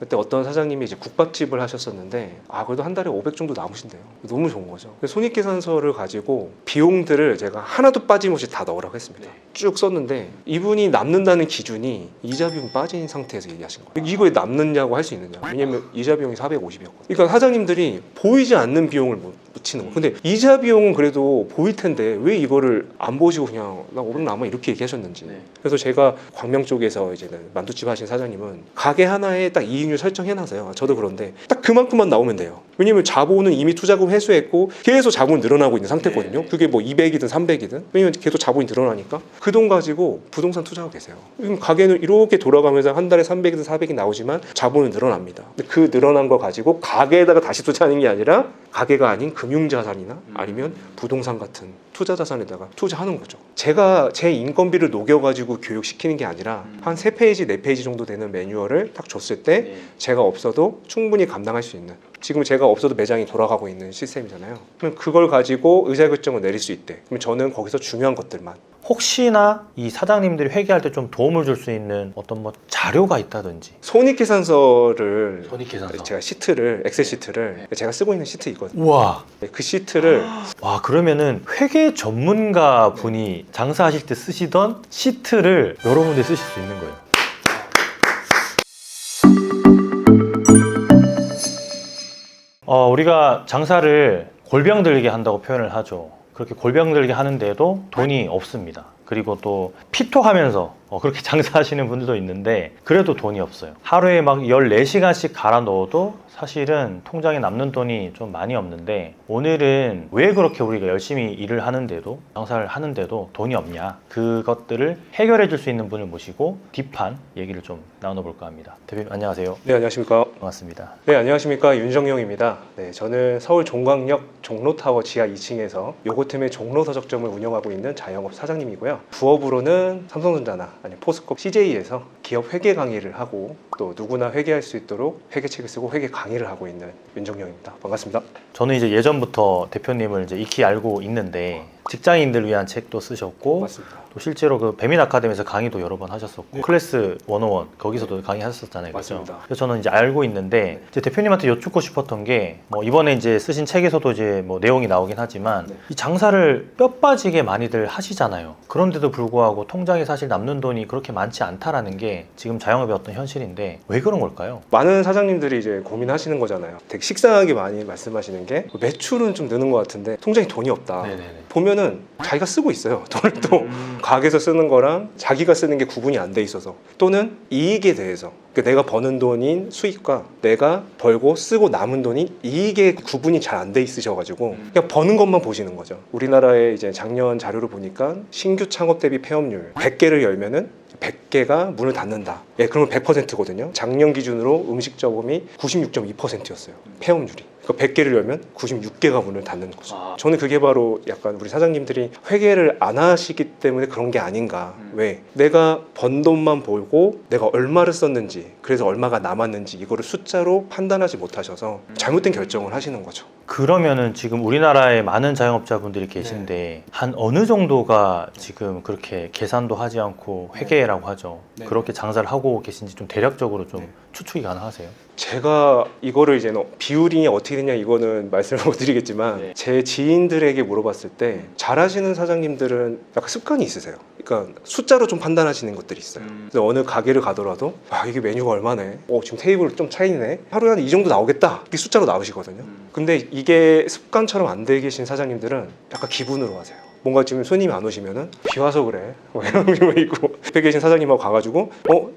그때 어떤 사장님이 이제 국밥집을 하셨었는데 그래도 한 달에 500 정도 남으신대요. 너무 좋은 거죠. 손익계산서를 가지고 비용들을 제가 하나도 빠짐없이 다 넣으라고 했습니다. 쭉 썼는데 이분이 남는다는 기준이 이자 비용이 빠진 상태에서 얘기하신 거예요. 이거에 남느냐고 할 수 있느냐. 왜냐면 이자 비용이 450이었거든요. 그러니까 사장님들이 보이지 않는 비용을 묻히는 거예요. 근데 이자 비용은 그래도 보일 텐데 왜 이거를 안 보시고 그냥 나 500 남아 이렇게 얘기하셨는지. 그래서 제가 광명 쪽에서 이제는 만두집 하신 사장님은 가게 하나에 딱 이익률 설정해놔서요. 저도 그런데 딱 그만큼만 나오면 돼요. 왜냐면 자본은 이미 투자금 회수했고 계속 자본이 늘어나고 있는 상태거든요. 그게 뭐 200이든 300이든 왜냐면 계속 자본이 늘어나니까 그 돈 가지고 부동산 투자하고 계세요. 그럼 가게는 이렇게 돌아가면서 한 달에 300이든 400이 나오지만 자본은 늘어납니다. 근데 그 늘어난 거 가지고 가게에다가 다시 투자하는 게 아니라 가게가 아닌 금융자산이나 아니면 부동산 같은 투자자산에다가 투자하는 거죠. 제가 제 인건비를 녹여가지고 교육시키는 게 아니라 한 3페이지, 4페이지 정도 되는 매뉴얼을 딱 줬을 때 제가 없어도 충분히 감당할 수 있는, 지금 제가 없어도 매장이 돌아가고 있는 시스템이잖아요. 그럼 그걸 가지고 의사결정을 내릴 수 있대. 그럼 저는 거기서 중요한 것들만. 혹시나 이 사장님들이 회계할 때 좀 도움을 줄 수 있는 어떤 뭐 자료가 있다든지. 손익계산서를 손익계산서. 제가 시트를 엑셀 시트를 제가 쓰고 있는 시트 있거든요. 우와. 그 시트를 와, 그러면은 회계 전문가 분이 장사하실 때 쓰시던 시트를 여러 군데 쓰실 수 있는 거예요. 우리가 장사를 골병 들게 한다고 표현을 하죠. 그렇게 골병 들게 하는데도 돈이 없습니다. 그리고 또 피토하면서 그렇게 장사하시는 분들도 있는데 그래도 돈이 없어요. 하루에 막 14시간씩 갈아 넣어도 사실은 통장에 남는 돈이 좀 많이 없는데, 오늘은 왜 그렇게 우리가 열심히 일을 하는데도, 장사를 하는데도 돈이 없냐, 그것들을 해결해 줄 수 있는 분을 모시고 뒷판 얘기를 좀 나눠볼까 합니다. 대표님 안녕하세요. 네, 안녕하십니까. 반갑습니다. 네, 안녕하십니까. 윤정영입니다. 네, 저는 서울 종강역 종로타워 지하 2층에서 요거트의 종로서적점을 운영하고 있는 자영업 사장님이고요. 부업으로는 삼성전자나 아니면 포스코, CJ에서 기업 회계 강의를 하고 또 누구나 회계할 수 있도록 회계책을 쓰고 회계 강의를 하고 있는 윤정영입니다. 반갑습니다. 저는 이제 예전부터 대표님을 이제 익히 알고 있는데 직장인들 위한 책도 쓰셨고, 맞습니다. 또 실제로 그 배민 아카데미에서 강의도 여러 번 하셨었고, 클래스 101 거기서도 강의하셨잖아요. 그렇죠? 맞습니다. 그래서 저는 이제 알고 있는데 이제 대표님한테 여쭙고 싶었던 게 이번에 이제 쓰신 책에서도 이제 내용이 나오긴 하지만 이 장사를 뼈 빠지게 많이들 하시잖아요. 그런데도 불구하고 통장에 사실 남는 돈이 그렇게 많지 않다라는 게 지금 자영업의 어떤 현실인데 왜 그런 걸까요? 많은 사장님들이 이제 고민하시는 거잖아요. 되게 식상하게 많이 말씀하시는 게 매출은 좀 느는 것 같은데 통장에 돈이 없다. 네네네. 보면은 자기가 쓰고 있어요. 돈을 또 가게에서 쓰는 거랑 자기가 쓰는 게 구분이 안 돼 있어서, 또는 이익에 대해서, 그러니까 내가 버는 돈인 수익과 내가 벌고 쓰고 남은 돈인 이익의 구분이 잘 안 돼 있으셔가지고 그냥 버는 것만 보시는 거죠. 우리나라의 이제 작년 자료를 보니까 신규 창업 대비 폐업률 100개를 열면은 100개가 문을 닫는다. 그러면 100%거든요. 작년 기준으로 음식점이 96.2%였어요. 폐업률이. 그러니까 100개를 열면 96개가 문을 닫는 거죠. 저는 그게 바로 약간 우리 사장님들이 회계를 안 하시기 때문에 그런 게 아닌가. 왜? 내가 번 돈만 벌고 내가 얼마를 썼는지, 그래서 얼마가 남았는지 이거를 숫자로 판단하지 못하셔서 잘못된 결정을 하시는 거죠. 그러면은 지금 우리나라에 많은 자영업자분들이 계신데 한 어느 정도가 지금 그렇게 계산도 하지 않고 회계라고 하죠. 그렇게 장사를 하고 계신지 좀 대략적으로 좀 추측이 가능하세요? 제가 이거를 이제 비율이 어떻게 되냐 이거는 말씀을 못 드리겠지만 제 지인들에게 물어봤을 때 잘하시는 사장님들은 약간 습관이 있으세요. 그러니까 숫자로 좀 판단하시는 것들이 있어요. 그래서 어느 가게를 가더라도 이게 메뉴가 얼마네, 지금 테이블 좀 차이네, 하루에 한 이 정도 나오겠다, 이렇게 숫자로 나오시거든요. 근데 이게 습관처럼 안 되게 계신 사장님들은 약간 기분으로 하세요. 뭔가 지금 손님이 안 오시면은 비 와서 그래 이런 거 있고, 옆에 계신 사장님하고 가가지고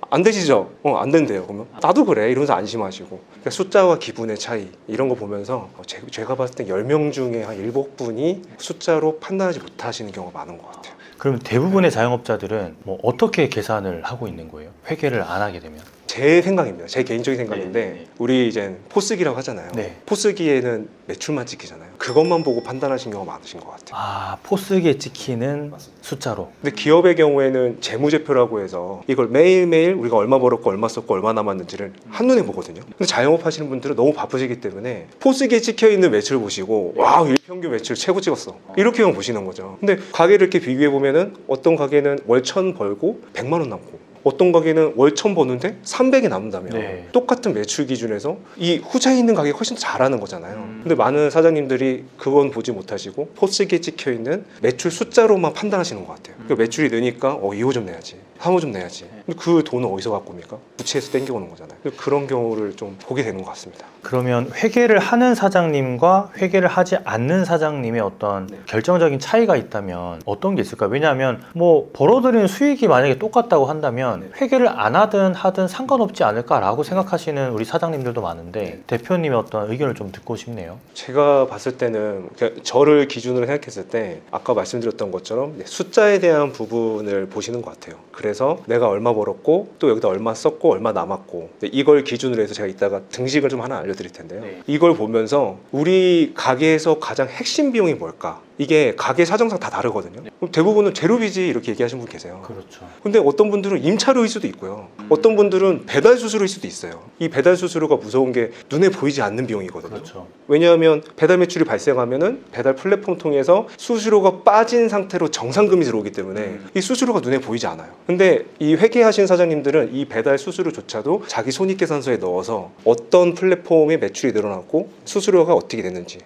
안 되시죠? 안 된대요. 그러면 나도 그래 이러면서 안심하시고, 그러니까 숫자와 기분의 차이 이런 거 보면서 제가 봤을 때 10명 중에 한 7분이 숫자로 판단하지 못하시는 경우가 많은 것 같아요. 그럼 대부분의 자영업자들은 어떻게 계산을 하고 있는 거예요? 회계를 안 하게 되면? 제 생각입니다. 제 개인적인 생각인데 우리 이제 포스기라고 하잖아요. 포스기에는 매출만 찍히잖아요. 그것만 보고 판단하신 경우가 많으신 것 같아요. 포스기에 찍히는 숫자로. 근데 기업의 경우에는 재무제표라고 해서 이걸 매일매일 우리가 얼마 벌었고 얼마 썼고 얼마 남았는지를 한눈에 보거든요. 근데 자영업 하시는 분들은 너무 바쁘시기 때문에 포스기에 찍혀있는 매출 보시고 와, 일평균 매출 최고 찍었어, 이렇게만 보시는 거죠. 근데 가게를 이렇게 비교해 보면은 어떤 가게는 월 1000 벌고 100만 원 남고, 어떤 가게는 월 1,000 버는데 300이 남는다면 네. 똑같은 매출 기준에서 이 후자에 있는 가게가 훨씬 더 잘하는 거잖아요. 근데 많은 사장님들이 그건 보지 못하시고 포스기에 찍혀있는 매출 숫자로만 판단하시는 것 같아요. 그러니까 매출이 느니까 2호 좀 내야지, 3호 좀 내야지. 근데 그 돈은 어디서 갖고 옵니까? 부채에서 땡겨오는 거잖아요. 그런 경우를 좀 보게 되는 것 같습니다. 그러면 회계를 하는 사장님과 회계를 하지 않는 사장님의 어떤 결정적인 차이가 있다면 어떤 게 있을까요? 왜냐하면 뭐 벌어들이는 수익이 만약에 똑같다고 한다면 회계를 안 하든 하든 상관없지 않을까라고 생각하시는 우리 사장님들도 많은데 대표님의 어떤 의견을 좀 듣고 싶네요. 제가 봤을 때는 그러니까 저를 기준으로 생각했을 때 아까 말씀드렸던 것처럼 숫자에 대한 부분을 보시는 것 같아요. 그래서 내가 얼마 벌었고 또 여기다 얼마 썼고 얼마 남았고 이걸 기준으로 해서 제가 이따가 등식을 좀 하나 알려드릴 텐데요. 이걸 보면서 우리 가게에서 가장 핵심 비용이 뭘까? 이게 가게 사정상 다 다르거든요. 그럼 대부분은 재료비지 이렇게 얘기하시는 분 계세요. 그렇죠. 근데 어떤 분들은 임차료일 수도 있고요. 어떤 분들은 배달 수수료일 수도 있어요. 이 배달 수수료가 무서운 게 눈에 보이지 않는 비용이거든요. 그렇죠. 왜냐하면 배달 매출이 발생하면은 배달 플랫폼 통해서 수수료가 빠진 상태로 정상금이 들어오기 때문에 이 수수료가 눈에 보이지 않아요. 근데 이 회계하신 사장님들은 이 배달 수수료조차도 자기 손익계산서에 넣어서 어떤 플랫폼의 매출이 늘어났고 수수료가 어떻게 됐는지,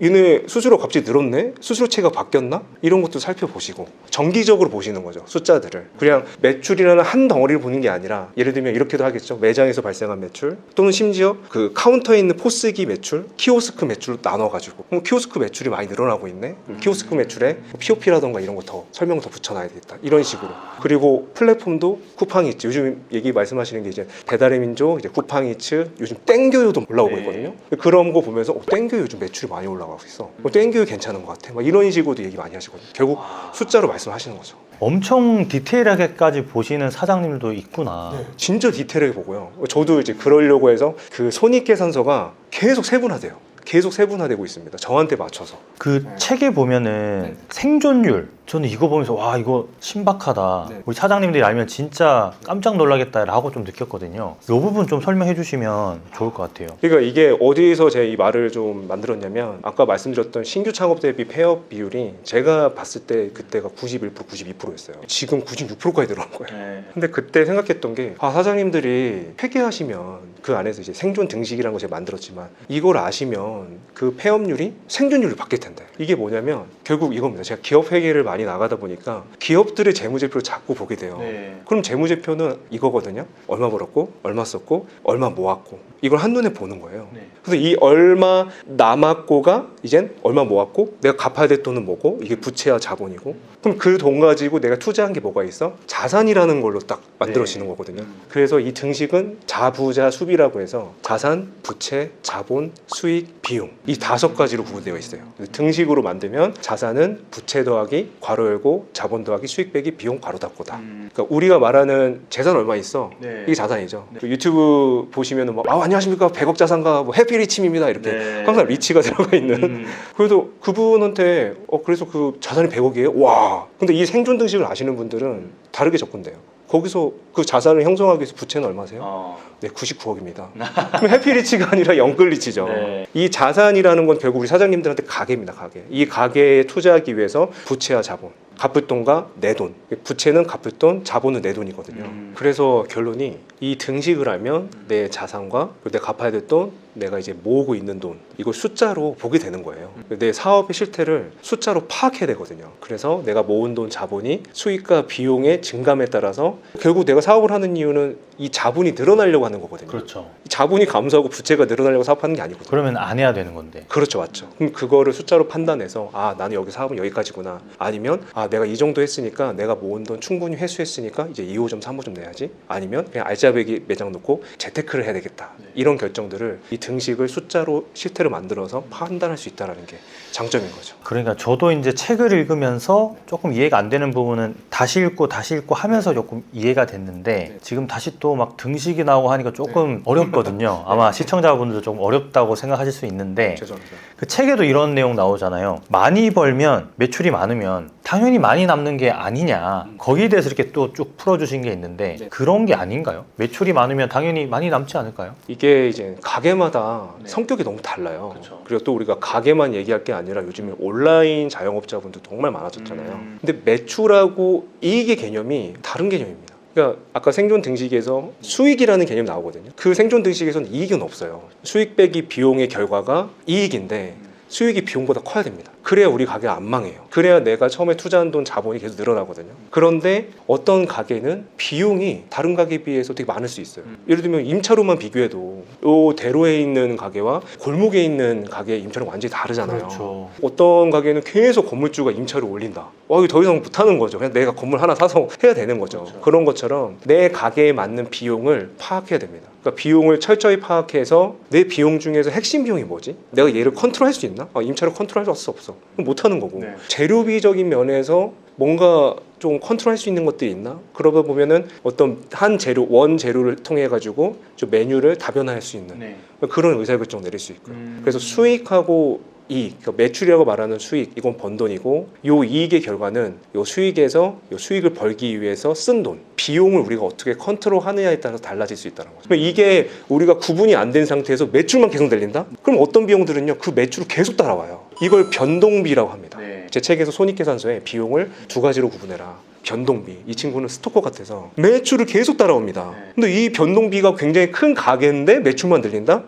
얘네 수수료 갑자기 늘었네? 수수료체가 바뀌었나? 이런 것도 살펴보시고 정기적으로 보시는 거죠. 숫자들을. 그냥 매출이라는 한 덩어리를 보는 게 아니라 예를 들면 이렇게도 하겠죠. 매장에서 발생한 매출 또는 심지어 그 카운터에 있는 포스기 매출, 키오스크 매출로 나눠가지고 키오스크 매출이 많이 늘어나고 있네? 키오스크 매출에 POP라던가 이런 거 더 설명 더 붙여놔야 되겠다. 이런 식으로. 그리고 플랫폼도 쿠팡이츠, 요즘 얘기 말씀하시는 게 이제 배달의 민족, 이제 쿠팡이츠, 요즘 땡겨요도 올라오고 있거든요. 그런 거 보면서 땡겨요 요즘 매출이 많이 올라가고 있어. 땡겨요 괜찮은 것 같아. 막 이런 식으로도 얘기 많이 하시거든요. 결국 숫자로 말씀하시는 거죠. 엄청 디테일하게까지 보시는 사장님도 있구나. 진짜 디테일하게 보고요. 저도 이제 그러려고 해서 그 손익계산서가 계속 세분화돼요. 계속 세분화되고 있습니다. 저한테 맞춰서. 그 책에 보면은 생존율, 저는 이거 보면서 와 이거 신박하다. 우리 사장님들이 알면 진짜 깜짝 놀라겠다라고 좀 느꼈거든요. 이 부분 좀 설명해 주시면 좋을 것 같아요. 그러니까 이게 어디서 제 이 말을 좀 만들었냐면 아까 말씀드렸던 신규 창업 대비 폐업 비율이 제가 봤을 때 그때가 91%, 92%였어요. 지금 96%까지 늘어난 거예요. 근데 그때 생각했던 게 사장님들이 회계하시면 그 안에서 이제 생존 등식이라는 걸 제가 만들었지만 이걸 아시면 그 폐업률이 생존율이 바뀔 텐데 이게 뭐냐면 결국 이겁니다. 제가 기업 회계를 많이 나가다 보니까 기업들의 재무제표를 자꾸 보게 돼요. 그럼 재무제표는 이거거든요. 얼마 벌었고 얼마 썼고 얼마 모았고 이걸 한눈에 보는 거예요. 그래서 이 얼마 남았고가 이젠 얼마 모았고 내가 갚아야 될 돈은 뭐고 이게 부채와 자본이고 그럼 그 돈 가지고 내가 투자한 게 뭐가 있어? 자산이라는 걸로 딱 만들어지는 거거든요. 그래서 이 등식은 자부자 수비라고 해서 자산, 부채, 자본, 수익, 비용 이 5가지로 구분되어 있어요. 등식으로 만들면 자산은 부채 더하기 괄호 열고 자본 더하기 수익 빼기 비용 괄호 닫고다. 그러니까 우리가 말하는 재산 얼마 있어? 이게 자산이죠. 유튜브 보시면은 뭐 안녕하십니까 100억 자산가 뭐 해피리침입니다 이렇게 항상 리치가 들어가 있는. 그래도 그분한테 그래서 그 자산이 100억이에요? 와. 근데 이 생존 등식을 아시는 분들은 다르게 접근돼요. 거기서 그 자산을 형성하기 위해서 부채는 얼마세요? 네, 99억입니다. 그럼 해피리치가 아니라 영끌리치죠. 이 자산이라는 건 결국 우리 사장님들한테 가계입니다. 가계. 이 가계에 투자하기 위해서 부채와 자본, 갚을 돈과 내 돈. 부채는 갚을 돈, 자본은 내 돈이거든요. 그래서 결론이 이 등식을 하면 내 자산과 내가 갚아야 될 돈, 내가 이제 모으고 있는 돈 이걸 숫자로 보게 되는 거예요. 내 사업의 실태를 숫자로 파악해야 되거든요. 그래서 내가 모은 돈 자본이 수익과 비용의 증감에 따라서 결국 내가 사업을 하는 이유는 이 자본이 늘어나려고 하는 거거든요. 그렇죠. 자본이 감소하고 부채가 늘어나려고 사업하는 게 아니거든요. 그러면 안 해야 되는 건데. 그렇죠, 맞죠. 그럼 그거를 숫자로 판단해서 나는 여기 사업은 여기까지구나. 아니면 내가 이 정도 했으니까 내가 모은 돈 충분히 회수했으니까 이제 2호점, 3호점 내야지. 아니면 그냥 알짜배기 매장 놓고 재테크를 해야 되겠다. 이런 결정들을 이 등식을 숫자로 실태로 만들어서 판단할 수 있다는 게 장점인 거죠. 그러니까 저도 이제 책을 읽으면서 조금 이해가 안 되는 부분은 다시 읽고 하면서 조금 이해가 됐는데 지금 다시 또 막 등식이 나오고 하니까 조금 어렵거든요. 아마 시청자분들도 조금 어렵다고 생각하실 수 있는데 죄송합니다. 그 책에도 이런 내용 나오잖아요. 많이 벌면 매출이 많으면 당연히 많이 남는 게 아니냐. 거기에 대해서 이렇게 또 쭉 풀어주신 게 있는데 그런 게 아닌가요? 매출이 많으면 당연히 많이 남지 않을까요? 이게 이제 가게마다 성격이 너무 달라요. 그쵸. 그리고 또 우리가 가게만 얘기할 게 아니라 요즘에 온라인 자영업자분들 정말 많아졌잖아요. 근데 매출하고 이익의 개념이 다른 개념입니다. 그러니까 아까 생존 등식에서 수익이라는 개념이 나오거든요. 그 생존 등식에서는 이익은 없어요. 수익 빼기 비용의 결과가 이익인데 수익이 비용보다 커야 됩니다. 그래야 우리 가게가 안 망해요. 그래야 내가 처음에 투자한 돈 자본이 계속 늘어나거든요. 그런데 어떤 가게는 비용이 다른 가게에 비해서 되게 많을 수 있어요. 예를 들면 임차료만 비교해도 요 대로에 있는 가게와 골목에 있는 가게의 임차료가 완전히 다르잖아요. 그렇죠. 어떤 가게는 계속 건물주가 임차료 올린다. 이거 더 이상 못하는 거죠. 그냥 내가 건물 하나 사서 해야 되는 거죠. 그렇죠. 그런 것처럼 내 가게에 맞는 비용을 파악해야 됩니다. 그러니까 비용을 철저히 파악해서 내 비용 중에서 핵심 비용이 뭐지? 내가 얘를 컨트롤할 수 있나? 임차료 컨트롤할 수 없어. 그럼 못하는 거고. 네. 재료비적인 면에서 뭔가 좀 컨트롤할 수 있는 것들이 있나? 그러다 보면은 어떤 한 재료, 원 재료를 통해 가지고 좀 메뉴를 다변화할 수 있는 그런 의사결정 내릴 수 있고요. 그래서 수익하고 이익, 그러니까 매출이라고 말하는 수익, 이건 번 돈이고 요 이익의 결과는 요 수익에서 요 수익을 벌기 위해서 쓴 돈, 비용을 우리가 어떻게 컨트롤하느냐에 따라서 달라질 수 있다는 거죠. 그러니까 이게 우리가 구분이 안 된 상태에서 매출만 계속 늘린다? 그럼 어떤 비용들은요 그 매출을 계속 따라와요. 이걸 변동비라고 합니다. 제 책에서 손익계산서에 비용을 두 가지로 구분해라. 변동비. 이 친구는 스토커 같아서 매출을 계속 따라옵니다. 근데 이 변동비가 굉장히 큰 가게인데 매출만 늘린다?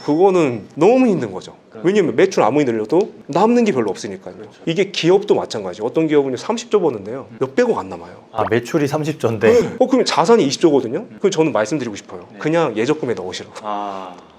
그거는 너무 힘든 거죠. 왜냐면 매출 아무리 늘려도 남는 게 별로 없으니까요. 이게 기업도 마찬가지죠. 어떤 기업은 30조 버는데요. 몇백억 안 남아요. 매출이 30조인데 그럼 자산이 20조거든요. 그럼 저는 말씀드리고 싶어요. 그냥 예적금에 넣으시라고.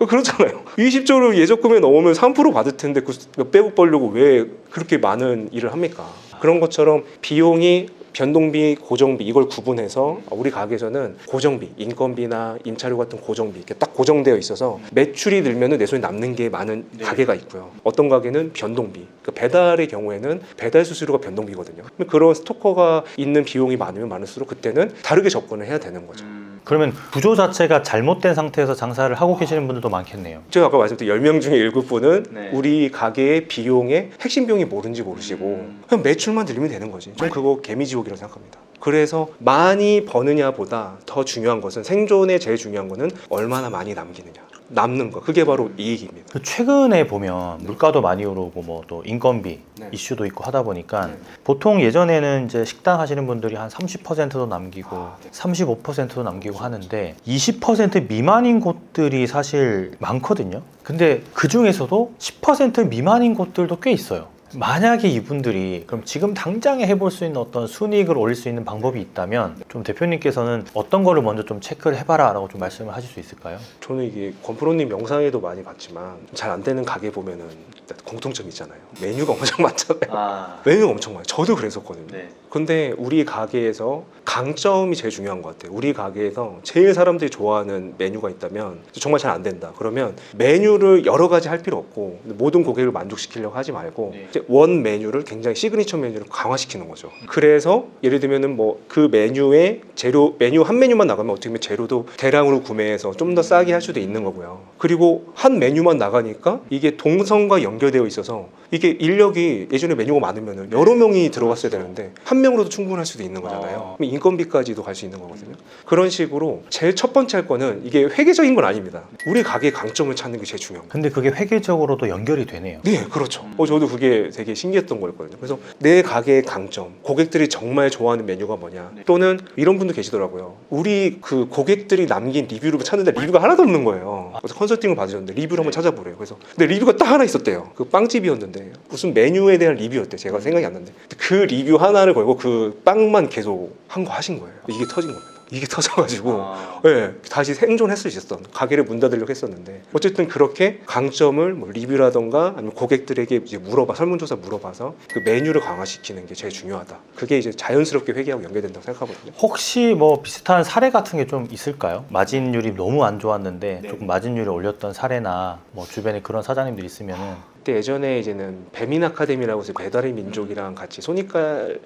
그렇잖아요. 20조를 예적금에 넣으면 3% 받을 텐데 그 몇백억 벌려고 왜 그렇게 많은 일을 합니까? 그런 것처럼 비용이 변동비, 고정비 이걸 구분해서 우리 가게에서는 고정비, 인건비나 임차료 같은 고정비 이렇게 딱 고정되어 있어서 매출이 늘면은 내 손에 남는 게 많은 가게가 있고요. 어떤 가게는 변동비, 그러니까 배달의 경우에는 배달 수수료가 변동비거든요. 그런 스토커가 있는 비용이 많으면 많을수록 그때는 다르게 접근을 해야 되는 거죠. 그러면 구조 자체가 잘못된 상태에서 장사를 하고 계시는 분들도 많겠네요. 제가 아까 말씀드린 10명 중에 7분은 우리 가게의 비용의 핵심 비용이 뭔지 모르시고 그냥 매출만 늘리면 되는 거지. 좀 그거 개미지옥이라고 생각합니다. 그래서 많이 버느냐 보다 더 중요한 것은 생존에 제일 중요한 거는 얼마나 많이 남기느냐. 남는 거 그게 바로 이익입니다. 최근에 보면 물가도 많이 오르고 뭐 또 인건비 이슈도 있고 하다 보니까 보통 예전에는 이제 식당 하시는 분들이 한 30%도 남기고 35%도 남기고 하는데 20% 미만인 곳들이 사실 많거든요. 근데 그 중에서도 10% 미만인 곳들도 꽤 있어요. 만약에 이분들이 그럼 지금 당장에 해볼 수 있는 어떤 순이익을 올릴 수 있는 방법이 있다면 좀 대표님께서는 어떤 거를 먼저 좀 체크를 해봐라 라고 좀 말씀을 하실 수 있을까요? 저는 이게 권프로님 영상에도 많이 봤지만 잘 안 되는 가게 보면은 공통점이 있잖아요. 메뉴가 엄청 많잖아요. 메뉴가 엄청 많아요. 저도 그랬었거든요. 근데 우리 가게에서 강점이 제일 중요한 것 같아요. 우리 가게에서 제일 사람들이 좋아하는 메뉴가 있다면 정말 잘 안 된다. 그러면 메뉴를 여러 가지 할 필요 없고 모든 고객을 만족시키려고 하지 말고 이제 원 메뉴를 굉장히 시그니처 메뉴를 강화시키는 거죠. 그래서 예를 들면은 뭐 그 메뉴에 재료 메뉴 한 메뉴만 나가면 어떻게 보면 재료도 대량으로 구매해서 좀 더 싸게 할 수도 있는 거고요. 그리고 한 메뉴만 나가니까 이게 동선과 연결되어 있어서 이게 인력이 예전에 메뉴가 많으면 여러 명이 들어갔어야 되는데 한 명으로도 충분할 수도 있는 거잖아요. 그럼 인건비까지도 갈 수 있는 거거든요. 그런 식으로 제일 첫 번째 할 거는 이게 회계적인 건 아닙니다. 우리 가게의 강점을 찾는 게 제일 중요합니다. 근데 그게 회계적으로도 연결이 되네요. 네, 그렇죠. 저도 그게 되게 신기했던 거였거든요. 그래서 내 가게의 강점, 고객들이 정말 좋아하는 메뉴가 뭐냐. 또는 이런 분도 계시더라고요. 우리 그 고객들이 남긴 리뷰를 찾는데 리뷰가 하나도 없는 거예요. 그래서 컨설팅을 받으셨는데 리뷰를 한번 찾아보래요. 그래서 근데 리뷰가 딱 하나 있었대요. 그 빵집이었는데 무슨 메뉴에 대한 리뷰였대. 제가 생각이 안 나는데 그 리뷰 하나를 걸고 그 빵만 계속 한 거 하신 거예요. 이게 터진 겁니다. 이게 터져가지고 다시 생존했을 수 있었던 가게를 문 닫으려고 했었는데 어쨌든 그렇게 강점을 뭐 리뷰라던가 아니면 고객들에게 이제 설문조사 물어봐서 그 메뉴를 강화시키는 게 제일 중요하다. 그게 이제 자연스럽게 회계하고 연결된다고 생각하거든요. 혹시 뭐 비슷한 사례 같은 게 좀 있을까요? 마진율이 너무 안 좋았는데 조금 마진율을 올렸던 사례나 뭐 주변에 그런 사장님들 있으면은 그때 예전에 이제는 배민 아카데미라고 해서 배달의 민족이랑 같이 손익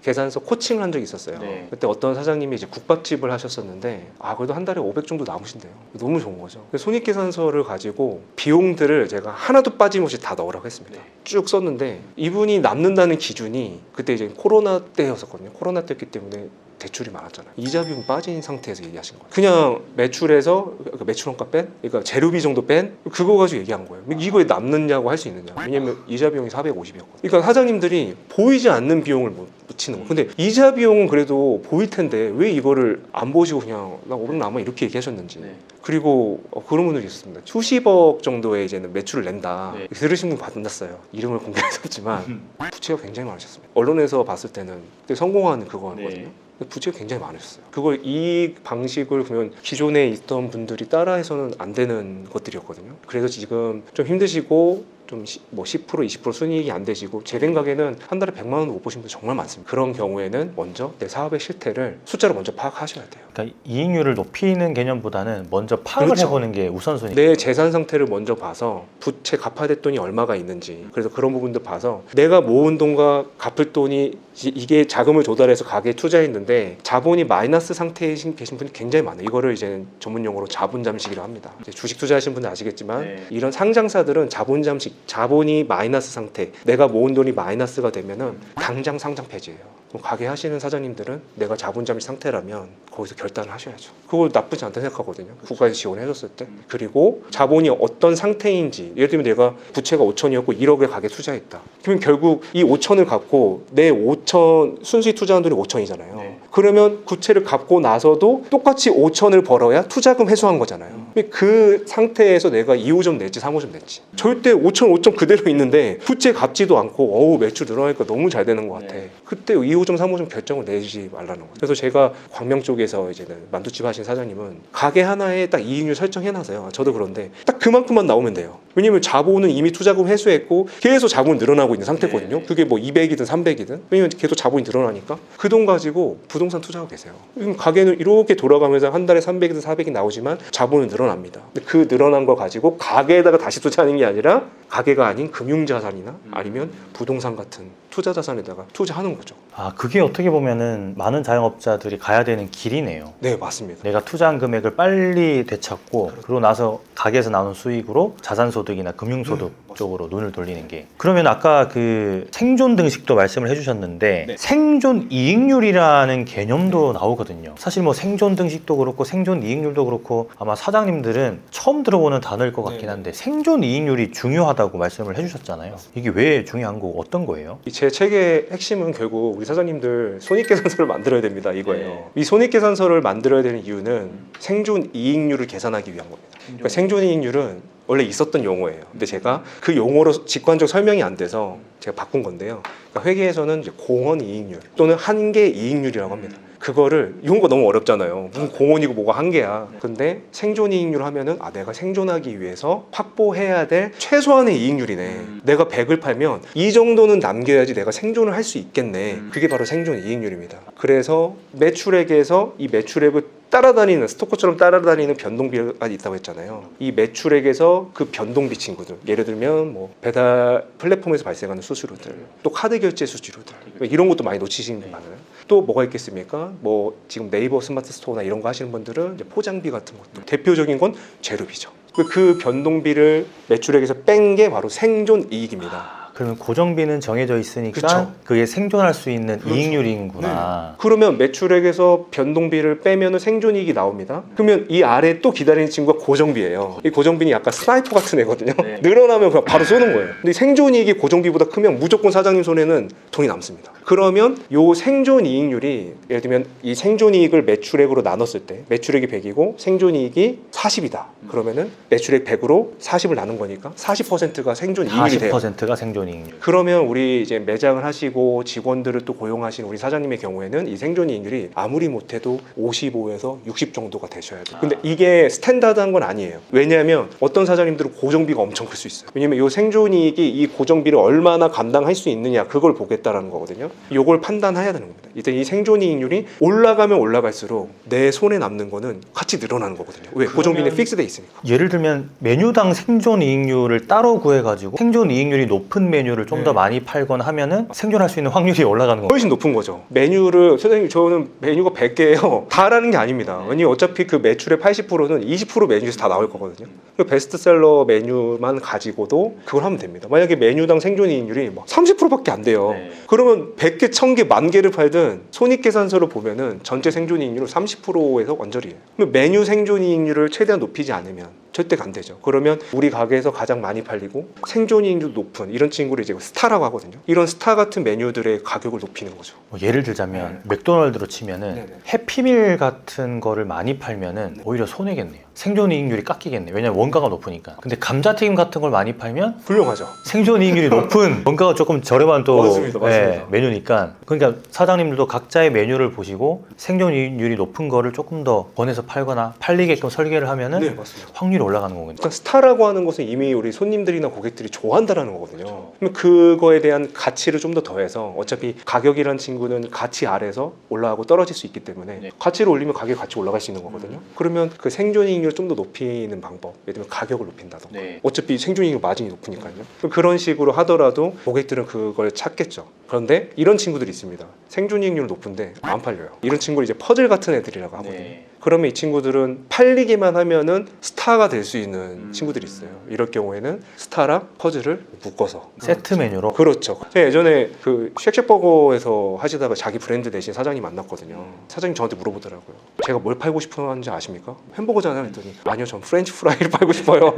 계산서 코칭을 한 적이 있었어요. 그때 어떤 사장님이 이제 국밥집을 하셨었는데 그래도 한 달에 500 정도 남으신대요. 너무 좋은 거죠. 손익 계산서를 가지고 비용들을 제가 하나도 빠짐없이 다 넣으라고 했습니다. 쭉 썼는데 이분이 남는다는 기준이 그때 이제 코로나 때였었거든요. 코로나 때였기 때문에 대출이 많았잖아요. 이자 비용이 빠진 상태에서 얘기하신 거예요. 그냥 매출에서 그러니까 매출원가 뺀, 그러니까 재료비 정도 뺀 그거 가지고 얘기한 거예요. 이거에 남느냐고 할 수 있느냐. 왜냐면 이자 비용이 450이었거든요. 그러니까 사장님들이 보이지 않는 비용을 못 붙이는 거예요. 근데 이자 비용은 그래도 보일 텐데 왜 이거를 안 보시고 그냥 나 500 남아 이렇게 얘기하셨는지. 네. 그리고 그런 분들이 있었습니다. 수십억 정도의 이제는 매출을 낸다. 네. 들으신 분 받았어요. 이름을 공개했었지만 부채가 굉장히 많으셨습니다. 언론에서 봤을 때는 되게 성공한 그거거든요. 네. 부채가 굉장히 많으셨어요. 그걸 이 방식을 그러면 기존에 있던 분들이 따라해서는 안 되는 것들이었거든요. 그래서 지금 좀 힘드시고 좀 뭐 10% 20% 순이익이 안 되시고 제 생각에는 한 달에 100만 원 못 보신 분 정말 많습니다. 그런 경우에는 먼저 내 사업의 실태를 숫자로 먼저 파악하셔야 돼요. 그러니까 이익률을 높이는 개념보다는 먼저 파악을 그렇죠. 해보는 게 우선순위. 내 재산 상태를 먼저 봐서 부채 갚아야 될 돈이 얼마가 있는지 그래서 그런 부분도 봐서 내가 모은 돈과 갚을 돈이 이게 자금을 조달해서 가게에 투자했는데 자본이 마이너스 상태에 계신 분이 굉장히 많아요. 이거를 이제 전문 용어로 자본 잠식이라고 합니다. 이제 주식 투자하신 분들 아시겠지만 네. 이런 상장사들은 자본 잠식, 자본이 마이너스 상태, 내가 모은 돈이 마이너스가 되면은 당장 상장 폐지예요. 그럼 가게 하시는 사장님들은 내가 자본 잠식 상태라면 거기서 결단을 하셔야죠. 그거 나쁘지 않다 생각하거든요. 국가에서 지원해줬을 때. 그리고 자본이 어떤 상태인지, 예를 들면 내가 부채가 5천이었고 1억을 가게 투자했다. 그러면 결국 이 5천을 갚고 내 5천 순수익 투자한 돈이 5천이잖아요. 네. 그러면 부채를 갚고 나서도 똑같이 5천을 벌어야 투자금 회수한 거잖아요. 그 상태에서 내가 2호점 냈지 3호점 냈지. 절대 5천 그대로 있는데 부채 갚지도 않고 어우 매출 늘어나니까 너무 잘 되는 것 같아. 네. 그때 2호점 3호점 결정을 내지 말라는 거예요. 그래서 제가 광명 쪽에서 이제는 만두집 하신 사장님은 가게 하나에 딱 이익률 설정해놔서요. 저도 그런데 딱 그만큼만 나오면 돼요. 왜냐면 자본은 이미 투자금 회수했고 계속 자본이 늘어나고 있는 상태거든요. 네. 그게 뭐 200이든 300이든 왜냐면 계속 자본이 늘어나니까 그 돈 가지고 부동산 투자하고 계세요. 그럼 가게는 이렇게 돌아가면서 한 달에 300이든 400이 나오지만 자본은 늘어납니다. 근데 그 늘어난 거 가지고 가게에다가 다시 투자하는 게 아니라 가게가 아닌 금융자산이나 아니면 부동산 같은 투자 자산에다가 투자하는 거죠. 아, 그게 어떻게 보면은 많은 자영업자들이 가야 되는 길이네요. 네, 맞습니다. 내가 투자한 금액을 빨리 되찾고 그러고 나서 가게에서 나오는 수익으로 자산소득이나 금융소득 쪽으로 눈을 돌리는 게. 그러면 아까 그 생존 등식도 말씀을 해주셨는데 네. 생존 이익률이라는 개념도 나오거든요. 사실 뭐 생존 등식도 그렇고 생존 이익률도 그렇고 아마 사장님들은 처음 들어보는 단어일 것 같긴 한데 생존 이익률이 중요하다고 말씀을 해주셨잖아요. 이게 왜 중요한 거고 어떤 거예요? 제 책의 핵심은 결국 우리 사장님들 손익계산서를 만들어야 됩니다. 이거예요. 이 손익계산서를 만들어야 되는 이유는 생존 이익률을 계산하기 위한 겁니다. 그러니까 생존 이익률은 원래 있었던 용어예요. 근데 제가 그 용어로 직관적 설명이 안 돼서 제가 바꾼 건데요. 그러니까 회계에서는 이제 공헌 이익률 또는 한계 이익률이라고 합니다. 그거를 이거 너무 어렵잖아요. 무슨 공헌이고 뭐가 한계야. 근데 생존 이익률 하면은 내가 생존하기 위해서 확보해야 될 최소한의 이익률이네. 내가 100을 팔면 이 정도는 남겨야지 내가 생존을 할 수 있겠네. 그게 바로 생존 이익률입니다. 그래서 매출액에서 이 매출액을 따라다니는 스토커처럼 따라다니는 변동비가 있다고 했잖아요. 이 매출액에서 그 변동비 친구들, 예를 들면 뭐 배달 플랫폼에서 발생하는 수수료들, 또 카드 결제 수수료들 이런 것도 많이 놓치시는 분 많아요. 또 뭐가 있겠습니까? 뭐 지금 네이버 스마트 스토어나 이런 거 하시는 분들은 이제 포장비 같은 것도 대표적인 건 재료비죠. 그 변동비를 매출액에서 뺀 게 바로 생존 이익입니다. 그러면 고정비는 정해져 있으니까 그쵸. 그게 생존할 수 있는 그렇죠. 이익률이구나. 그러면 매출액에서 변동비를 빼면 생존이익이 나옵니다. 그러면 이 아래 또 기다리는 친구가 고정비예요. 이 고정비는 약간 스나이퍼 같은 애거든요. 네. 늘어나면 그냥 바로 쏘는 거예요. 근데 생존이익이 고정비보다 크면 무조건 사장님 손에는 돈이 남습니다. 그러면 요 생존이익률이 예를 들면 이 생존이익을 매출액으로 나눴을 때 매출액이 100이고 생존이익이 40이다. 그러면은 매출액 100으로 40을 나눈 거니까 40%가 생존이익이 돼요. 40%가 생존 이익률. 그러면 우리 이제 매장을 하시고 직원들을 또 고용하신 우리 사장님의 경우에는 이 생존 이익률이 아무리 못해도 55에서 60 정도가 되셔야 돼요. 근데 이게 스탠다드한 건 아니에요. 왜냐하면 어떤 사장님들은 고정비가 엄청 클 수 있어요. 왜냐면 이 생존 이익이 이 고정비를 얼마나 감당할 수 있느냐 그걸 보겠다라는 거거든요. 이걸 판단해야 되는 겁니다. 일단 이 생존 이익률이 올라가면 올라갈수록 내 손에 남는 거는 같이 늘어나는 거거든요. 왜? 고정비는 픽스돼 있으니까. 예를 들면 메뉴당 생존 이익률을 따로 구해가지고 생존 이익률이 높은 메뉴를 좀 더 네. 많이 팔거나 하면은 생존할 수 있는 확률이 올라가는 거예요. 훨씬 높은 거죠. 메뉴를 선생님 저는 메뉴가 100개예요. 다라는 게 아닙니다. 왜냐면 어차피 그 매출의 80%는 20% 메뉴에서 다 나올 거거든요. 그 베스트셀러 메뉴만 가지고도 그걸 하면 됩니다. 만약에 메뉴당 생존이익률이 막 30%밖에 안 돼요. 네. 그러면 100개, 1000개, 10,000개를 팔든 손익계산서를 보면은 전체 생존이익률은 30%에서 언저리예요. 그럼 메뉴 생존이익률을 최대한 높이지 않으면 절대 안 되죠. 그러면 우리 가게에서 가장 많이 팔리고 생존이익률 높은 이런 친구를 이제 스타라고 하거든요. 이런 스타 같은 메뉴들의 가격을 높이는 거죠. 뭐 예를 들자면 맥도날드로 치면은 네네. 해피밀 같은 거를 많이 팔면은 오히려 손해겠네요. 생존이익률이 깎이겠네요. 왜냐면 원가가 높으니까. 근데 감자튀김 같은 걸 많이 팔면 훌륭하죠. 생존이익률이 높은 원가가 조금 저렴한 또 맞습니다. 맞습니다. 메뉴니까 그러니까 사장님들도 각자의 메뉴를 보시고 생존이익률이 높은 거를 조금 더 권해서 팔거나 팔리게끔 설계를 하면은 네, 맞습니다. 확률이 올라가는 거거든요. 그러니까 스타라고 하는 것은 이미 우리 손님들이나 고객들이 좋아한다라는 거거든요. 그러면 그거에 대한 가치를 좀 더 더해서 어차피 가격이란 친구는 가치 아래서 올라가고 떨어질 수 있기 때문에 가치를 올리면 가격이 같이 올라갈 수 있는 거거든요. 그러면 그 생존이익률을 좀 더 높이는 방법, 예를 들면 가격을 높인다던가. 어차피 생존이익률 마진이 높으니까요. 그런 식으로 하더라도 고객들은 그걸 찾겠죠. 그런데 이런 친구들이 있습니다. 생존이익률 높은데 안 팔려요. 이런 친구를 이제 퍼즐 같은 애들이라고 하거든요. 그러면 이 친구들은 팔리기만 하면은 스타가 될 수 있는 친구들이 있어요. 이럴 경우에는 스타랑 퍼즐을 묶어서 세트 메뉴로 그렇죠. 제가 예전에 그 쉑쉑버거에서 하시다가 자기 브랜드 내신 사장님 만났거든요. 사장님 저한테 물어보더라고요. 제가 뭘 팔고 싶어 하는지 아십니까? 햄버거잖아요. 했더니 아니요, 전 프렌치 프라이를 팔고 싶어요.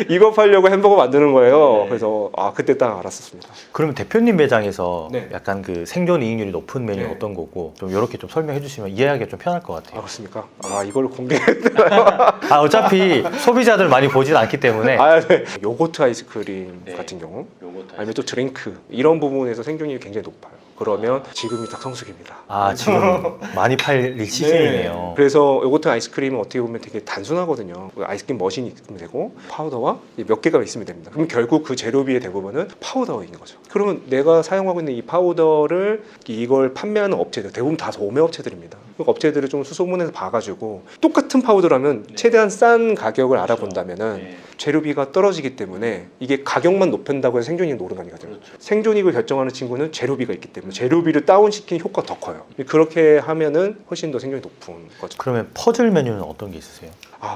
이거 팔려고 햄버거 만드는 거예요. 그래서 그때 딱 알았었습니다. 그러면 대표님 매장에서 네. 약간 그 생존이익률이 높은 메뉴는 네. 어떤 거고 좀 이렇게 좀 설명해 주시면 이해하기가 좀 편할 것 같아요. 그렇습니까? 이걸 공개. 어차피 소비자들 많이 보진 않기 때문에 네. 요거트 아이스크림 같은 경우, 아니면 또 드링크 이런 부분에서 생존율이 굉장히 높아요. 그러면 지금이 딱 성수기입니다. 지금 많이 팔릴 시즌이네요. 그래서 요거트 아이스크림은 어떻게 보면 되게 단순하거든요. 아이스크림 머신이 있으면 되고 파우더와 몇 개가 있으면 됩니다. 그럼 결국 그 재료비의 대부분은 파우더인 거죠. 그러면 내가 사용하고 있는 이 파우더를 이걸 판매하는 업체들 대부분 다 소매 업체들입니다. 그 업체들을 좀 수소문해서 봐가지고 똑같은 파우더라면 최대한 싼 가격을 알아본다면은 재료비가 떨어지기 때문에 이게 가격만 높인다고 해서 생존이익 오르는 거 아니거든요. 생존이익을 결정하는 친구는 재료비가 있기 때문에 재료비를 다운시키는 효과가 더 커요. 그렇게 하면은 훨씬 더 생존이 높은 거죠. 그러면 퍼즐 메뉴는 어떤 게 있으세요?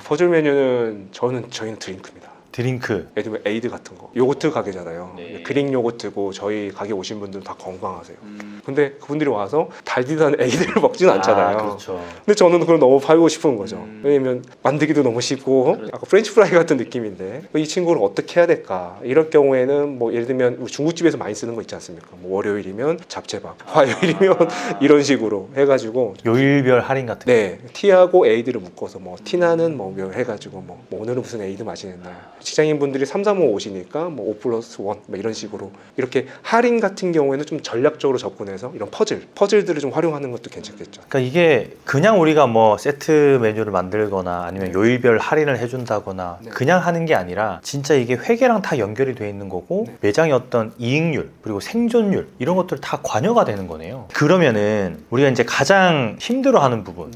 퍼즐 메뉴는 저희는 드링크입니다. 드링크. 예를 들면 에이드 같은 거. 요거트 가게잖아요. 그릭 요거트고 저희 가게 오신 분들 다 건강하세요. 근데 그분들이 와서 달디도 않은 에이드를 먹지는 않잖아요. 그렇죠. 근데 저는 그걸 너무 팔고 싶은 거죠. 왜냐면 만들기도 너무 쉽고 약간 프렌치 프라이 같은 느낌인데 이 친구를 어떻게 해야 될까? 이럴 경우에는 뭐 예를 들면 우리 중국집에서 많이 쓰는 거 있지 않습니까? 뭐 월요일이면 잡채밥, 화요일이면 이런 식으로 해가지고 요일별 할인 같은 거. 네, 티하고 에이드를 묶어서 뭐 티나는 뭐 해가지고 뭐 오늘은 무슨 에이드 마시는 날 직장인분들이 3, 3, 5 오시니까 뭐 5+1 뭐 이런 식으로 이렇게 할인 같은 경우에는 좀 전략적으로 접근해서 이런 퍼즐들을 좀 활용하는 것도 괜찮겠죠. 그러니까 이게 그냥 우리가 뭐 세트 메뉴를 만들거나 아니면 요일별 할인을 해준다거나 그냥 하는 게 아니라 진짜 이게 회계랑 다 연결이 돼 있는 거고 매장의 어떤 이익률 그리고 생존율 이런 것들 다 관여가 되는 거네요. 그러면은 우리가 이제 가장 힘들어하는 부분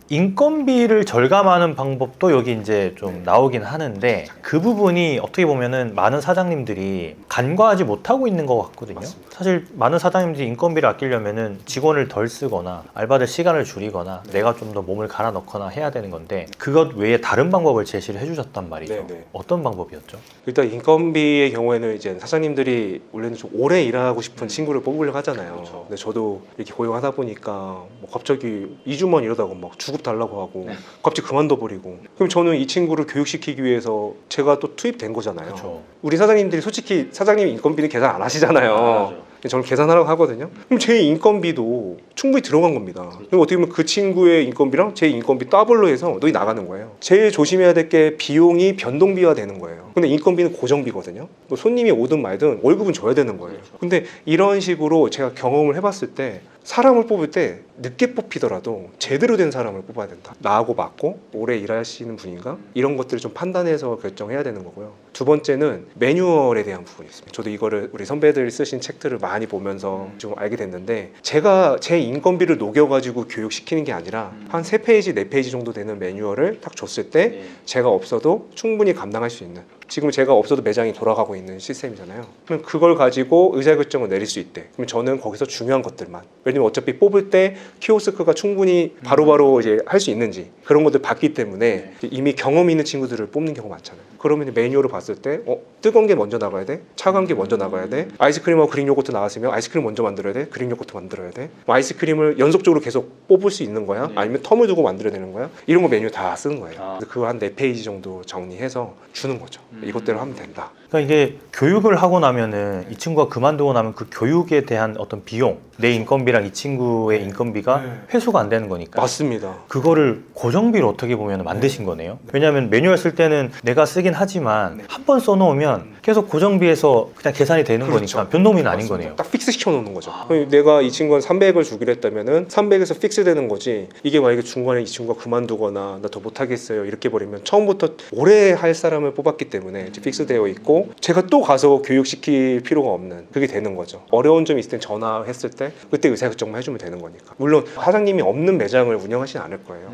인건비를 절감하는 방법도 여기 이제 좀 나오긴 하는데 그 부분이 어떻게 보면은 많은 사장님들이 간과하지 못하고 있는 것 같거든요. 맞습니다. 사실 많은 사장님들이 인건비를 아끼려면은 직원을 덜 쓰거나 알바들 시간을 줄이거나 내가 좀 더 몸을 갈아 넣거나 해야 되는 건데 그것 외에 다른 방법을 제시를 해주셨단 말이죠. 어떤 방법이었죠? 일단 인건비의 경우에는 이제 사장님들이 원래는 좀 오래 일하고 싶은 친구를 뽑으려고 하잖아요. 근데 저도 이렇게 고용하다 보니까 뭐 갑자기 2주만 일하다가 막 주급 달라고 하고 갑자기 그만둬 버리고 그럼 저는 이 친구를 교육시키기 위해서 제가 또 투입된 거잖아요. 우리 사장님들이 솔직히 사장님 인건비는 계산 안 하시잖아요. 저는 계산하라고 하거든요. 그럼 제 인건비도 충분히 들어간 겁니다. 그럼 어떻게 보면 그 친구의 인건비랑 제 인건비 더블로 해서 너희 나가는 거예요. 제일 조심해야 될 게 비용이 변동비화 되는 거예요. 근데 인건비는 고정비거든요. 뭐 손님이 오든 말든 월급은 줘야 되는 거예요. 근데 이런 식으로 제가 경험을 해봤을 때 사람을 뽑을 때 늦게 뽑히더라도 제대로 된 사람을 뽑아야 된다. 나하고 맞고 오래 일하시는 분인가? 이런 것들을 좀 판단해서 결정해야 되는 거고요. 두 번째는 매뉴얼에 대한 부분이 있습니다. 저도 이거를 우리 선배들 쓰신 책들을 많이 보면서 좀 알게 됐는데 제가 제 인건비를 녹여가지고 교육시키는 게 아니라 한 3페이지, 4페이지 정도 되는 매뉴얼을 딱 줬을 때 제가 없어도 충분히 감당할 수 있는 지금 제가 없어도 매장이 돌아가고 있는 시스템이잖아요. 그러면 그걸 가지고 의사결정을 내릴 수 있대. 그러면 저는 거기서 중요한 것들만, 왜냐면 어차피 뽑을 때 키오스크가 충분히 바로바로 이제 할 수 있는지 그런 것들 봤기 때문에 이미 경험 있는 친구들을 뽑는 경우가 많잖아요. 그러면 이제 메뉴를 봤을 때 뜨거운 게 먼저 나가야 돼? 차가운 게 먼저 나가야 돼? 아이스크림하고 그릭 요거트 나왔으면 아이스크림 먼저 만들어야 돼? 그릭 요거트 만들어야 돼? 뭐 아이스크림을 연속적으로 계속 뽑을 수 있는 거야? 아니면 텀을 두고 만들어야 되는 거야? 이런 거 메뉴 다 쓰는 거예요. 그래서 그거 한 4페이지 정도 정리해서 주는 거죠. 이것대로 하면 된다. 그러니까 이게 교육을 하고 나면은 이 친구가 그만두고 나면 그 교육에 대한 어떤 비용, 내 인건비랑 이 친구의 인건비가 회수가 안 되는 거니까. 맞습니다. 그거를 고정비로 어떻게 보면 만드신 거네요. 왜냐하면 매뉴얼 쓸 때는 내가 쓰긴 하지만 한 번 써놓으면 계속 고정비에서 그냥 계산이 되는 그렇죠. 거니까 변동비는 아닌 맞습니다. 거네요. 딱 픽스 시켜놓는 거죠. 내가 이 친구한테 300을 주기로 했다면은 300에서 픽스 되는 거지. 이게 만약에 중간에 이 친구가 그만두거나 나 더 못하겠어요 이렇게 버리면 처음부터 오래 할 사람을 뽑았기 때문에 이제 픽스 되어 있고 제가 또 가서 교육시킬 필요가 없는 그게 되는 거죠. 어려운 점이 있을 땐 전화했을 때 그때 의사결정만 해주면 되는 거니까. 물론 사장님이 없는 매장을 운영하진 않을 거예요.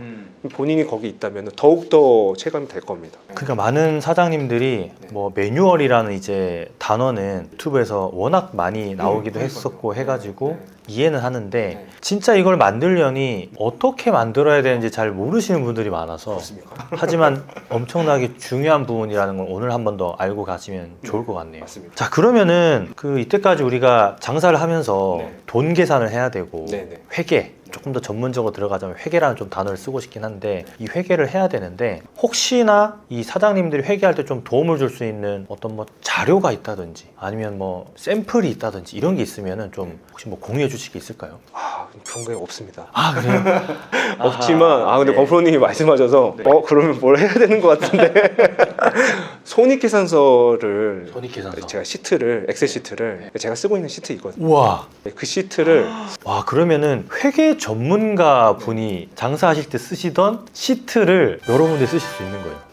본인이 거기 있다면 더욱더 체감이 될 겁니다. 그러니까 많은 사장님들이 뭐 매뉴얼이라는 이제 단어는 유튜브에서 워낙 많이 나오기도 했었고 해가지고 이해는 하는데 진짜 이걸 만들려니 어떻게 만들어야 되는지 잘 모르시는 분들이 많아서 그렇습니까? 하지만 엄청나게 중요한 부분이라는 걸 오늘 한 번 더 알고 가시면 좋을 것 같네요. 맞습니다. 자, 그러면은 그 이때까지 우리가 장사를 하면서 네. 돈 계산을 해야 되고 네네. 회계 조금 더 전문적으로 들어가자면 회계라는 좀 단어를 쓰고 싶긴 한데 이 회계를 해야 되는데 혹시나 이 사장님들이 회계할 때 좀 도움을 줄 수 있는 어떤 뭐 자료가 있다든지 아니면 뭐 샘플이 있다든지 이런 게 있으면은 좀 혹시 뭐 공유해 주실 게 있을까요? 그런 게 없습니다. 아, 그래요? 없지만 근데 네. 건프로님이 말씀하셔서 그러면 뭘 해야 되는 것 같은데 손익계산서를 손익계산서. 제가 시트를 엑셀 시트를 제가 쓰고 있는 시트 있거든요. 우와. 그 시트를 와, 그러면은 회계 전문가 분이 장사하실 때 쓰시던 시트를 여러분들 쓰실 수 있는 거예요.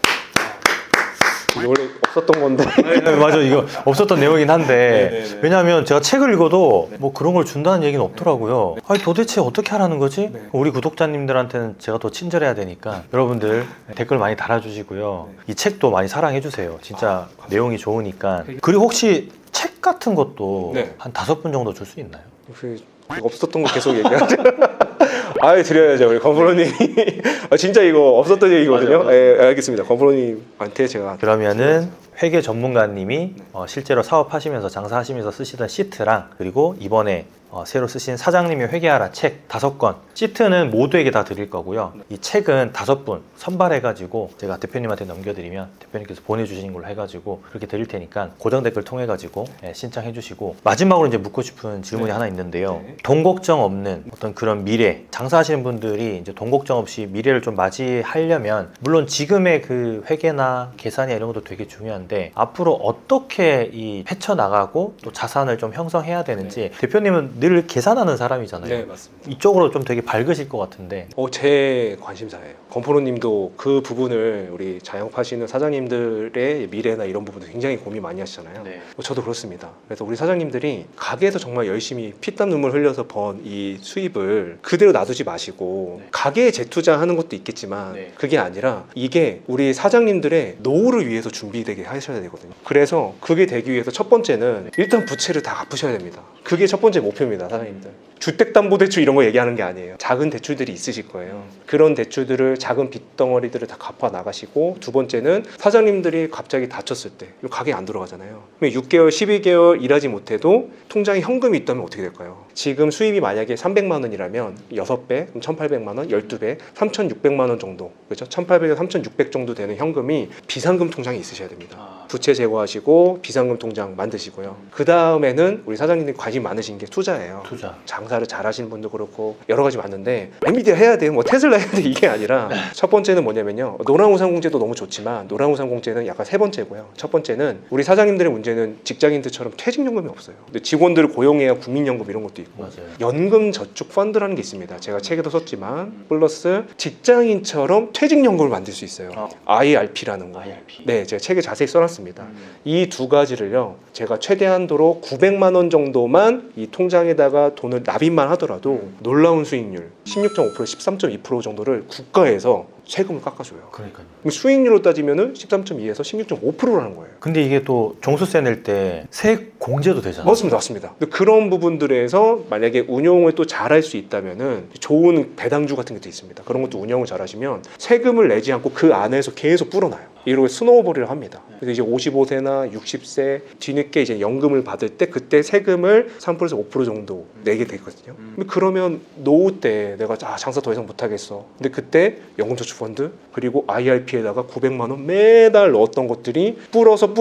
이게 원래 없었던 건데 네, 맞아, 이거 없었던 내용이긴 한데 네네네. 왜냐하면 제가 책을 읽어도 뭐 그런 걸 준다는 얘기는 없더라고요. 아니 도대체 어떻게 하라는 거지? 네. 우리 구독자님들한테는 제가 더 친절해야 되니까 여러분들 댓글 많이 달아주시고요. 이 책도 많이 사랑해주세요. 진짜 내용이 좋으니까. 그리고 혹시 책 같은 것도 네. 한 5분 정도 줄 수 있나요? 이거 없었던 거 계속 얘기하죠. 아예 드려야죠 우리 건프로님이. 진짜 이거 없었던 얘기거든요. 맞아요. 예, 알겠습니다. 건프로님한테 제가 그러면은 회계 전문가님이 실제로 사업하시면서 장사하시면서 쓰시던 시트랑 그리고 이번에 새로 쓰신 사장님이 회계하라 책 5권 시트는 모두에게 다 드릴 거고요. 이 책은 5분 선발해가지고 제가 대표님한테 넘겨드리면 대표님께서 보내주신 걸로 해가지고 그렇게 드릴 테니까 고정 댓글 통해가지고 신청해 주시고 마지막으로 이제 묻고 싶은 질문이 하나 있는데요. 돈 걱정 없는 어떤 그런 미래 장사하시는 분들이 이제 돈 걱정 없이 미래를 좀 맞이하려면 물론 지금의 그 회계나 계산이 이런 것도 되게 중요한데 앞으로 어떻게 이 헤쳐나가고 또 자산을 좀 형성해야 되는지 대표님은 늘 계산하는 사람이잖아요. 네 맞습니다. 이쪽으로 좀 되게 밝으실 것 같은데. 제 관심사예요. 건프로님도 그 부분을 우리 자영업하시는 사장님들의 미래나 이런 부분도 굉장히 고민 많이 하시잖아요. 네. 저도 그렇습니다. 그래서 우리 사장님들이 가게에서 정말 열심히 피땀 눈물 흘려서 번 이 수입을 그대로 놔두지 마시고 가게에 재투자하는 것도 있겠지만 그게 아니라 이게 우리 사장님들의 노후를 위해서 준비되게 하셔야 되거든요. 그래서 그게 되기 위해서 첫 번째는 일단 부채를 다 갚으셔야 됩니다. 그게 첫 번째 목표입니다, 사장님들. 주택담보대출 이런 거 얘기하는 게 아니에요. 작은 대출들이 있으실 거예요. 그런 대출들을 작은 빚덩어리들을 다 갚아 나가시고 두 번째는 사장님들이 갑자기 다쳤을 때 가게 안 돌아가잖아요. 6개월, 12개월 일하지 못해도 통장에 현금이 있다면 어떻게 될까요? 지금 수입이 만약에 300만 원이라면 6배, 그럼 1,800만 원, 12배, 3,600만 원 정도. 그렇죠? 1,800에서 3,600 정도 되는 현금이 비상금 통장에 있으셔야 됩니다. 부채 제거하시고 비상금 통장 만드시고요. 그 다음에는 우리 사장님들이 관심 많으신 게 투자예요. 투자. 장사를 잘 하시는 분도 그렇고 여러 가지 많은데 엔비디아 해야 돼, 뭐 테슬라 해야 돼 이게 아니라 첫 번째는 뭐냐면요. 노랑우산공제도 너무 좋지만 노랑우산공제는 약간 세 번째고요. 첫 번째는 우리 사장님들의 문제는 직장인들처럼 퇴직연금이 없어요. 근데 직원들을 고용해야 국민연금 이런 것도 있고 맞아요. 연금 저축 펀드라는 게 있습니다. 제가 책에도 썼지만 플러스 직장인처럼 퇴직연금을 만들 수 있어요. IRP라는 거. IRP. 네, 제가 책에 자세히 써놨습니다. 이 두 가지를요, 제가 최대한도로 900만 원 정도만 이 통장에다가 돈을 납입만 하더라도 놀라운 수익률 16.5%, 13.2% 정도를 국가에서 세금을 깎아줘요. 그러니까요. 그럼 수익률로 따지면은 13.2에서 16.5%라는 거예요. 근데 이게 또 종수세 낼 때 세액 공제도 되잖아요. 맞습니다, 맞습니다. 근데 그런 부분들에서 만약에 운용을 또 잘할 수 있다면은 좋은 배당주 같은 것도 있습니다. 그런 것도 운영을 잘하시면 세금을 내지 않고 그 안에서 계속 불어나요. 이걸 스노우볼을 합니다. 그래서 이제 55세나 60세 뒤늦게 이제 연금을 받을 때 그때 세금을 3%에서 5% 정도 내게 되거든요. 근데 그러면 노후 때 내가 장사 더 이상 못 하겠어. 근데 그때 연금저축펀드 그리고 IRP에다가 900만 원 매달 넣었던 것들이 불어서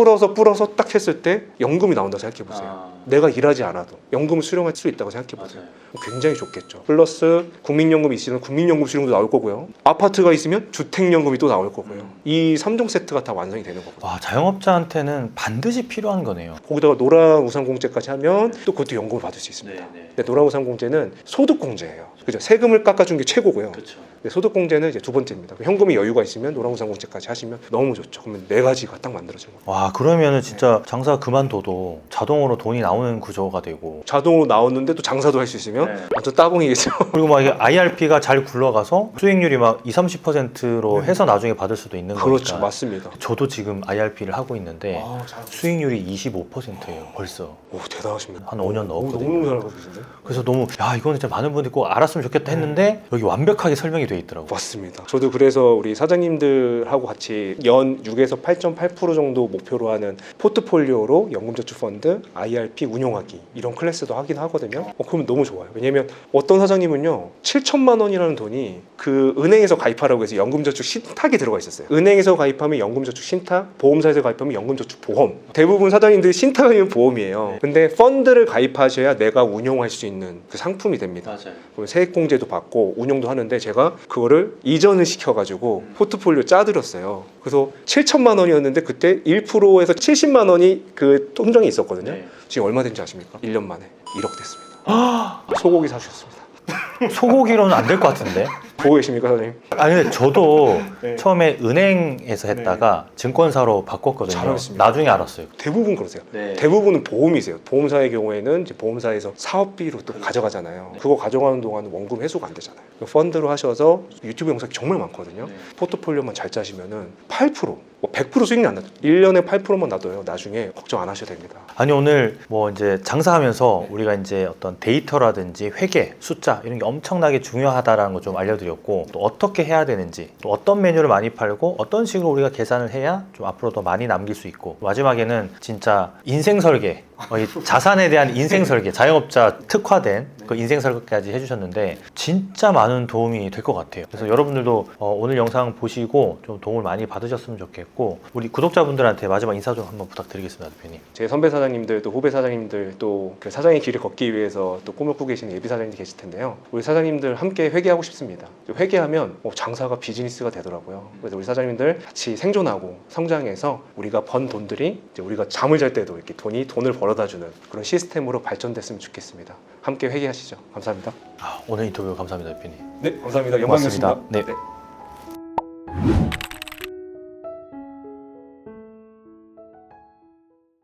딱 했을 때 연금이 나온다고 생각해 보세요. 내가 일하지 않아도 연금을 수령할 수 있다고 생각해 보세요. 굉장히 좋겠죠. 플러스 국민연금이 있으면 국민연금 수령도 나올 거고요. 아파트가 있으면 주택연금이 또 나올 거고요. 이 3종 세트가 다 완성이 되는 거거든요. 와, 자영업자한테는 반드시 필요한 거네요. 거기다가 노란우산공제까지 하면 또 그것도 연금을 받을 수 있습니다. 근데 노란우산공제는 소득공제예요. 그죠? 세금을 깎아준 게 최고고요. 근데 소득공제는 이제 두 번째입니다. 현금이 여유가 있으면 노란우산공제까지 하시면 너무 좋죠. 그러면 네 가지가 딱 만들어지는 거예요. 와, 그러면은 진짜 장사 그만둬도 자동으로 돈이 나오는 구조가 되고, 자동으로 나오는데 또 장사도 할 수 있으면 완전 따봉이겠죠. 그리고 막 이게 IRP가 잘 굴러가서 수익률이 막 20, 30%로 해서 나중에 받을 수도 있는 거니까. 그렇죠, 맞습니다. 저도 지금 IRP를 하고 있는데 수익률이 25%예요. 벌써 오, 대단하십니다. 한 5년 넣었거든요. 너무 잘하고 계신데? 그래서 너무 이거는 진짜 많은 분들이 꼭 알았으면 좋겠다 했는데 여기 완벽하게 설명이 돼 있더라고요. 맞습니다. 저도 그래서 우리 사장님들하고 같이 연 6에서 8.8% 정도 목표로 하는 포트폴리오로 연금저축펀드, IRP 운용하기 이런 클래스도 하긴 하거든요. 그러면 너무 좋아요. 왜냐면 어떤 사장님은요 7천만 원이라는 돈이 그 은행에서 가입하라고 해서 연금저축 신탁이 들어가 있었어요. 은행에서 가입하면 연금저축 신탁, 보험사에서 가입하면 연금저축 보험. 대부분 사장님들이 신탁 아니면 보험이에요. 근데 펀드를 가입하셔야 내가 운용할 수 있는 그 상품이 됩니다. 그럼 세액공제도 받고 운용도 하는데 제가 그거를 이전을 시켜가지고 포트폴리오 짜드렸어요. 그래서 7천만 원이었는데 그때 1%에서 70만 원이 그 통장에 있었거든요. 지금 얼마 된지 아십니까? 1년 만에 1억 됐습니다. 소고기 사주셨습니다. 소고기로는 안 될 것 같은데. 보고 계십니까, 사장님? 아니 근데 저도 네. 처음에 은행에서 했다가 증권사로 바꿨거든요. 잘하셨습니다. 나중에 알았어요. 대부분 그러세요. 대부분은 보험이세요. 보험사의 경우에는 이제 보험사에서 사업비로 또 가져가잖아요. 그거 가져가는 동안은 원금 회수가 안 되잖아요. 펀드로 하셔서 유튜브 영상이 정말 많거든요. 포트폴리오만 잘 짜시면은 8%, 100% 수익이 안 나죠. 1년에 8%만 놔둬요. 나중에 걱정 안 하셔도 됩니다. 아니 오늘 뭐 이제 장사하면서 우리가 이제 어떤 데이터라든지 회계, 숫자 이런 게 엄청나게 중요하다라는 거 좀 알려드렸고 또 어떻게 해야 되는지 또 어떤 메뉴를 많이 팔고 어떤 식으로 우리가 계산을 해야 좀 앞으로 더 많이 남길 수 있고 마지막에는 진짜 인생 설계 이 자산에 대한 인생 설계 자영업자 특화된 그 인생 설계까지 해주셨는데 진짜 많은 도움이 될 것 같아요. 그래서 여러분들도 오늘 영상 보시고 좀 도움을 많이 받으셨으면 좋겠고 우리 구독자분들한테 마지막 인사 좀 한번 부탁드리겠습니다, 대표님. 제 선배 사장님들 또 후배 사장님들 또 그 사장의 길을 걷기 위해서 또 꿈을 꾸고 계시는 예비 사장님들 계실 텐데요. 우리 사장님들 함께 회계하고 싶습니다. 회계하면 장사가 비즈니스가 되더라고요. 그래서 우리 사장님들 같이 생존하고 성장해서 우리가 번 돈들이 이제 우리가 잠을 잘 때도 이렇게 돈을 벌어다주는 그런 시스템으로 발전됐으면 좋겠습니다. 함께 회계하시죠. 감사합니다. 오늘 인터뷰 감사합니다, 대표님. 네, 감사합니다. 고맙습니다. 영광이었습니다. 네.